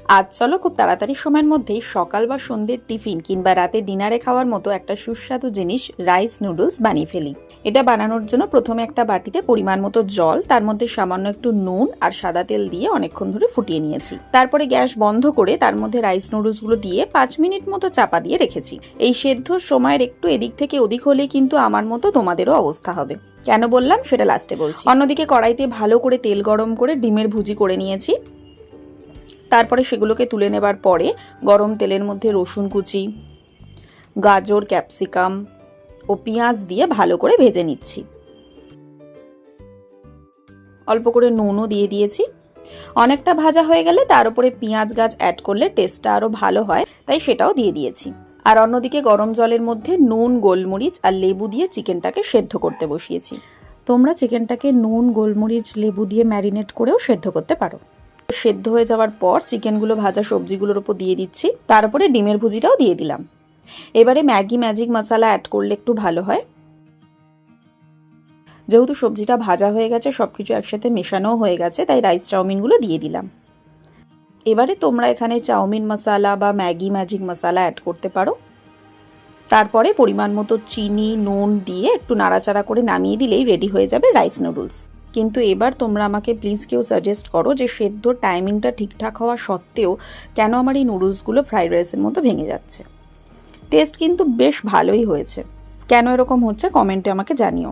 আজ চলো খুব তাড়াতাড়ি সময়ের মধ্যেই সকাল বা সন্ধ্যের টিফিন কিংবা রাতে ডিনারে খাওয়ার মতো একটা সুস্বাদু জিনিস রাইস নুডলস বানিয়ে ফেলি। এটা বানানোর জন্য প্রথমে একটা বাটিতে পরিমাণ মতো জল, তার মধ্যে সামান্য একটু নুন আর সাদা তেল দিয়ে অনেকক্ষণ ধরে ফুটিয়ে নিয়েছি। তারপরে গ্যাস বন্ধ করে তার মধ্যে রাইস নুডলসগুলো দিয়ে 5 মিনিট মতো চাপা দিয়ে রেখেছি। এই সেদ্ধর সময়ের একটু এদিক থেকে ওদিক হলে কিন্তু আমার মতো তোমাদেরও অবস্থা হবে। কেন বললাম সেটা লাস্টে বলছি। অন্যদিকে কড়াইতে ভালো করে তেল গরম করে ডিমের ভুজি করে নিয়েছি। তারপরে সেগুলোকে তুলে নেবার পরে গরম তেলের মধ্যে রসুন কুচি, গাজর, ক্যাপসিকাম ও পেঁয়াজ দিয়ে ভালো করে ভেজে নিচ্ছি। অল্প করে নুনও দিয়ে দিয়েছি। অনেকটা ভাজা হয়ে গেলে তার উপরে পেঁয়াজ গাছ অ্যাড করলে টেস্টটা আরো ভালো হয়, তাই সেটাও দিয়ে দিয়েছি। আর অন্যদিকে গরম জলের মধ্যে নুন, গোলমরিচ আর লেবু দিয়ে চিকেনটাকে সেদ্ধ করতে বসিয়েছি। তোমরা চিকেনটাকে নুন, গোলমরিচ, লেবু দিয়ে ম্যারিনেট করেও সেদ্ধ করতে পারো। সেদ্ধ হয়ে যাওয়ার পর চিকেনগুলো ভাজা সবজিগুলোর উপর দিয়ে দিচ্ছি। তার উপরে ডিমের ভুজিটাও দিয়ে দিলাম। এবারে ম্যাগি ম্যাজিক মশলা অ্যাড করলে একটু ভালো হয়। যেহেতু সবজিটা ভাজা হয়ে গেছে, সবকিছু একসাথে মেশানো হয়ে গেছে, তাই রাইস চাউমিনগুলো দিয়ে দিলাম। এবারে তোমরা এখানে চাউমিন মশলা বা ম্যাগি ম্যাজিক মশলা অ্যাড করতে পারো। তারপরে পরিমাণ মতো চিনি, নুন দিয়ে একটু নাড়াচাড়া করে নামিয়ে দিলেই রেডি হয়ে যাবে রাইস নুডলস। কিন্তু এবার তোমরা আমাকে প্লিজ কেউ সাজেস্ট করো যে সেদ্ধ টাইমিংটা ঠিকঠাক হওয়া সত্ত্বেও কেন আমার এই নুডলসগুলো ফ্রাইড রাইসের মতো ভেঙে যাচ্ছে। টেস্ট কিন্তু বেশ ভালোই হয়েছে। কেন এরকম হচ্ছে কমেন্টে আমাকে জানিও।